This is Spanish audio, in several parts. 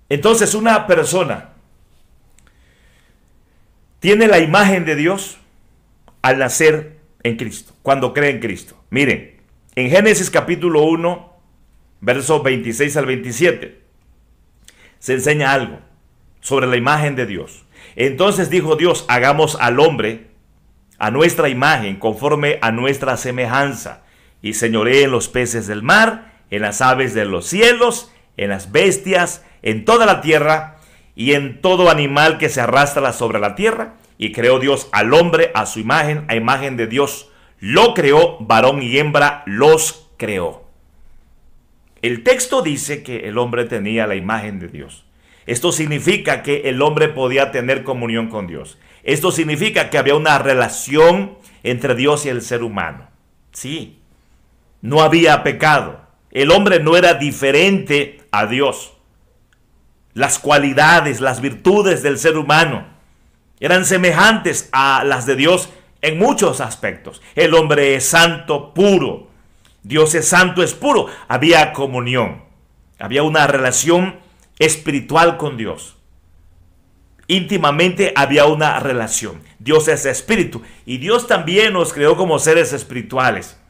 Entonces una persona tiene la imagen de Dios al nacer en Cristo, cuando cree en Cristo. Miren, en Génesis capítulo 1, versos 26 al 27, se enseña algo sobre la imagen de Dios. Entonces dijo Dios, hagamos al hombre a nuestra imagen, conforme a nuestra semejanza, y señoree en los peces del mar, en las aves de los cielos, en las bestias, en toda la tierra, y en todo animal que se arrastra sobre la tierra. Y creó Dios al hombre a su imagen, a imagen de Dios lo creó, varón y hembra los creó. El texto dice que el hombre tenía la imagen de Dios. Esto significa que el hombre podía tener comunión con Dios. Esto significa que había una relación entre Dios y el ser humano. Sí, no había pecado. El hombre no era diferente a Dios. Las cualidades, las virtudes del ser humano eran semejantes a las de Dios en muchos aspectos. El hombre es santo, puro. Dios es santo, es puro. Había comunión. Había una relación espiritual con Dios. Íntimamente había una relación. Dios es espíritu. Y Dios también nos creó como seres espirituales.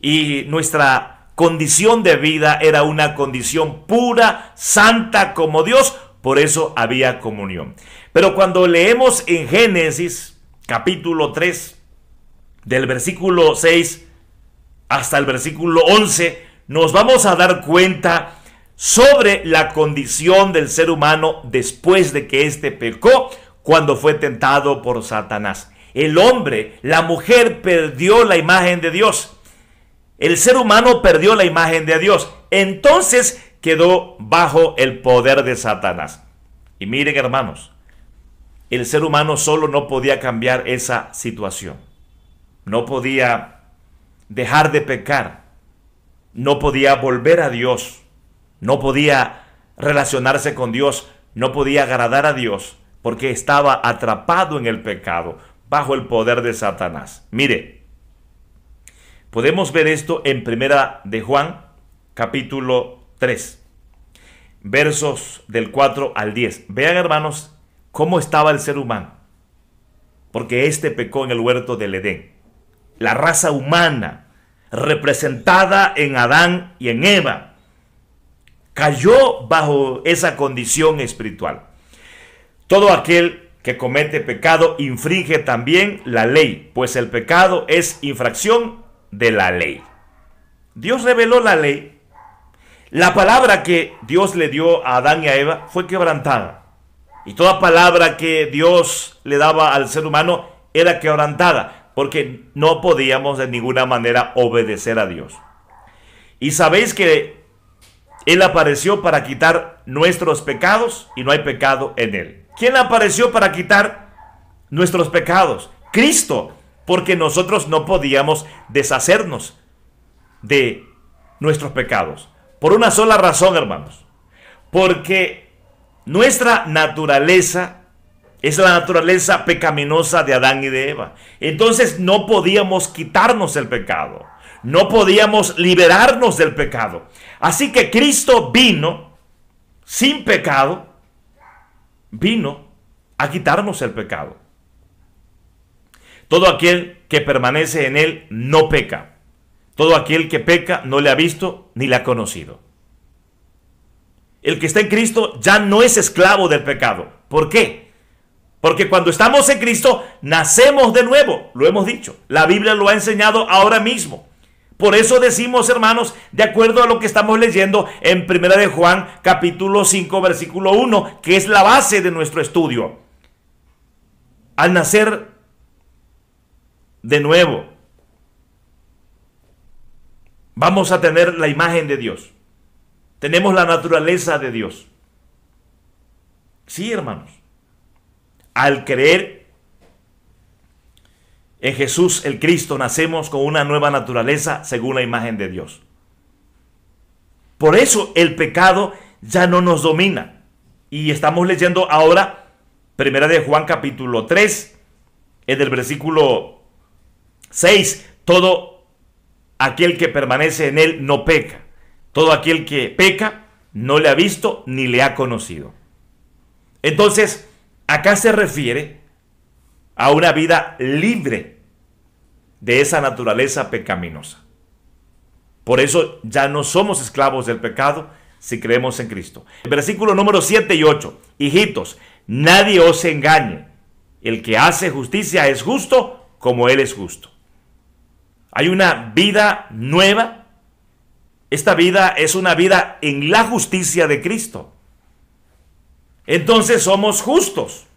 Y nuestra condición de vida era una condición pura, santa como Dios. Por eso había comunión. Pero cuando leemos en Génesis capítulo 3, del versículo 6 hasta el versículo 11, nos vamos a dar cuenta sobre la condición del ser humano después de que éste pecó, cuando fue tentado por Satanás. El hombre, la mujer perdió la imagen de Dios. El ser humano perdió la imagen de Dios. Entonces quedó bajo el poder de Satanás. Y miren, hermanos, el ser humano solo no podía cambiar esa situación. No podía dejar de pecar. No podía volver a Dios. No podía relacionarse con Dios. No podía agradar a Dios porque estaba atrapado en el pecado, bajo el poder de Satanás. Mire, podemos ver esto en Primera de Juan, capítulo 3, versos del 4 al 10. Vean, hermanos, cómo estaba el ser humano, porque éste pecó en el huerto del Edén. La raza humana, representada en Adán y en Eva, cayó bajo esa condición espiritual. Todo aquel que comete pecado infringe también la ley, pues el pecado es infracción de la ley. Dios reveló la ley. La palabra que Dios le dio a Adán y a Eva fue quebrantada. Y toda palabra que Dios le daba al ser humano era quebrantada, porque no podíamos de ninguna manera obedecer a Dios. Y sabéis que Él apareció para quitar nuestros pecados y no hay pecado en Él. ¿Quién apareció para quitar nuestros pecados? Cristo, porque nosotros no podíamos deshacernos de nuestros pecados. Por una sola razón, hermanos. Porque nuestra naturaleza es la naturaleza pecaminosa de Adán y de Eva. Entonces no podíamos quitarnos el pecado. No podíamos liberarnos del pecado. Así que Cristo vino sin pecado. Vino a quitarnos el pecado. Todo aquel que permanece en Él no peca. Todo aquel que peca no le ha visto ni le ha conocido. El que está en Cristo ya no es esclavo del pecado. ¿Por qué? Porque cuando estamos en Cristo nacemos de nuevo. Lo hemos dicho. La Biblia lo ha enseñado ahora mismo. Por eso decimos, hermanos, de acuerdo a lo que estamos leyendo en 1 de Juan, capítulo 5, versículo 1, que es la base de nuestro estudio. Al nacer de nuevo, vamos a tener la imagen de Dios. Tenemos la naturaleza de Dios. Sí, hermanos. Al creer en Jesús el Cristo, nacemos con una nueva naturaleza según la imagen de Dios. Por eso el pecado ya no nos domina. Y estamos leyendo ahora 1 de Juan capítulo 3, en el versículo 6. Todo aquel que permanece en Él no peca. Todo aquel que peca no le ha visto ni le ha conocido. Entonces, acá se refiere a una vida libre de esa naturaleza pecaminosa. Por eso ya no somos esclavos del pecado si creemos en Cristo. Versículo número 7 y 8. Hijitos, nadie os engañe. El que hace justicia es justo como Él es justo. Hay una vida nueva. Esta vida es una vida en la justicia de Cristo. Entonces somos justos.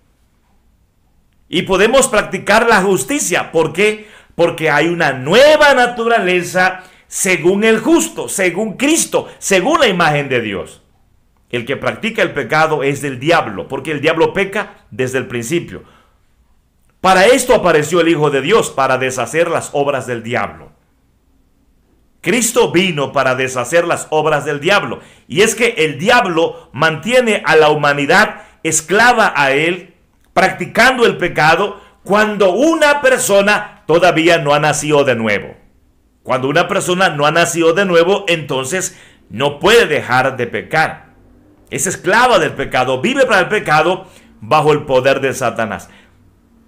Y podemos practicar la justicia. ¿Por qué? Porque hay una nueva naturaleza según el justo, según Cristo, según la imagen de Dios. El que practica el pecado es del diablo, porque el diablo peca desde el principio. Para esto apareció el Hijo de Dios, para deshacer las obras del diablo. Cristo vino para deshacer las obras del diablo. Y es que el diablo mantiene a la humanidad esclava a él, practicando el pecado, cuando una persona todavía no ha nacido de nuevo. Cuando una persona no ha nacido de nuevo, entonces no puede dejar de pecar. Es esclava del pecado, vive para el pecado bajo el poder de Satanás.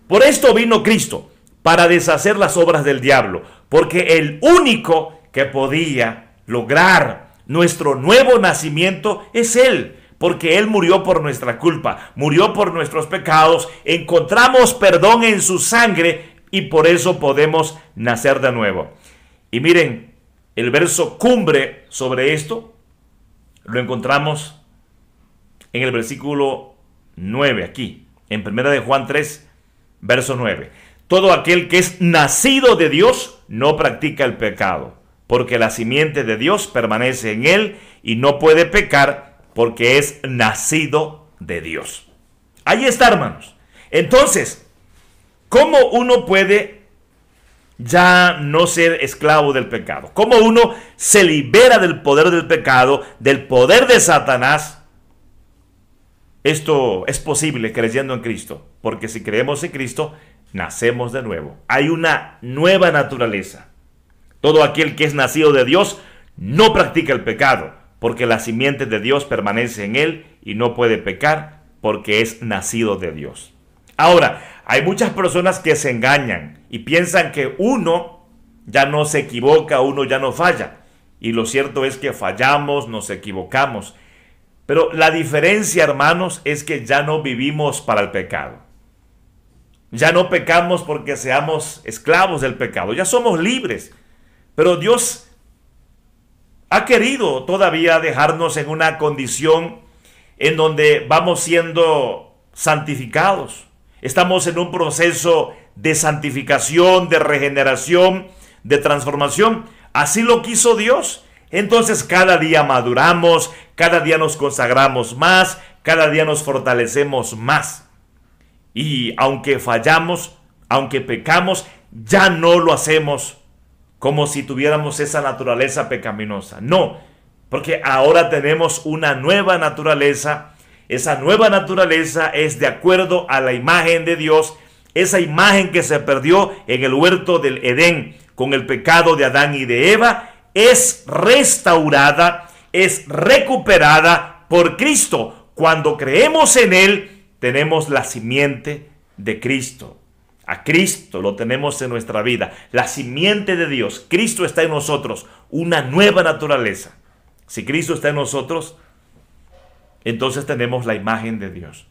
Por esto vino Cristo, para deshacer las obras del diablo, porque el único que podía lograr nuestro nuevo nacimiento es Él, porque Él murió por nuestra culpa, murió por nuestros pecados, encontramos perdón en su sangre y por eso podemos nacer de nuevo. Y miren, el verso cumbre sobre esto lo encontramos en el versículo 9 aquí, en 1 de Juan 3, verso 9. Todo aquel que es nacido de Dios no practica el pecado, porque la simiente de Dios permanece en él y no puede pecar porque es nacido de Dios. Ahí está, hermanos. Entonces, ¿cómo uno puede ya no ser esclavo del pecado? ¿Cómo uno se libera del poder del pecado, del poder de Satanás? Esto es posible creyendo en Cristo, porque si creemos en Cristo, nacemos de nuevo. Hay una nueva naturaleza. Todo aquel que es nacido de Dios no practica el pecado, porque la simiente de Dios permanece en él y no puede pecar porque es nacido de Dios. Ahora, hay muchas personas que se engañan y piensan que uno ya no se equivoca, uno ya no falla. Y lo cierto es que fallamos, nos equivocamos. Pero la diferencia, hermanos, es que ya no vivimos para el pecado. Ya no pecamos porque seamos esclavos del pecado. Ya somos libres. Pero Dios ha querido todavía dejarnos en una condición en donde vamos siendo santificados. Estamos en un proceso de santificación, de regeneración, de transformación. Así lo quiso Dios. Entonces cada día maduramos, cada día nos consagramos más, cada día nos fortalecemos más. Y aunque fallamos, aunque pecamos, ya no lo hacemos como si tuviéramos esa naturaleza pecaminosa. No, porque ahora tenemos una nueva naturaleza. Esa nueva naturaleza es de acuerdo a la imagen de Dios, esa imagen que se perdió en el huerto del Edén con el pecado de Adán y de Eva, es restaurada, es recuperada por Cristo. Cuando creemos en Él, tenemos la simiente de Cristo. A Cristo lo tenemos en nuestra vida, la simiente de Dios. Cristo está en nosotros, una nueva naturaleza. Si Cristo está en nosotros, entonces tenemos la imagen de Dios.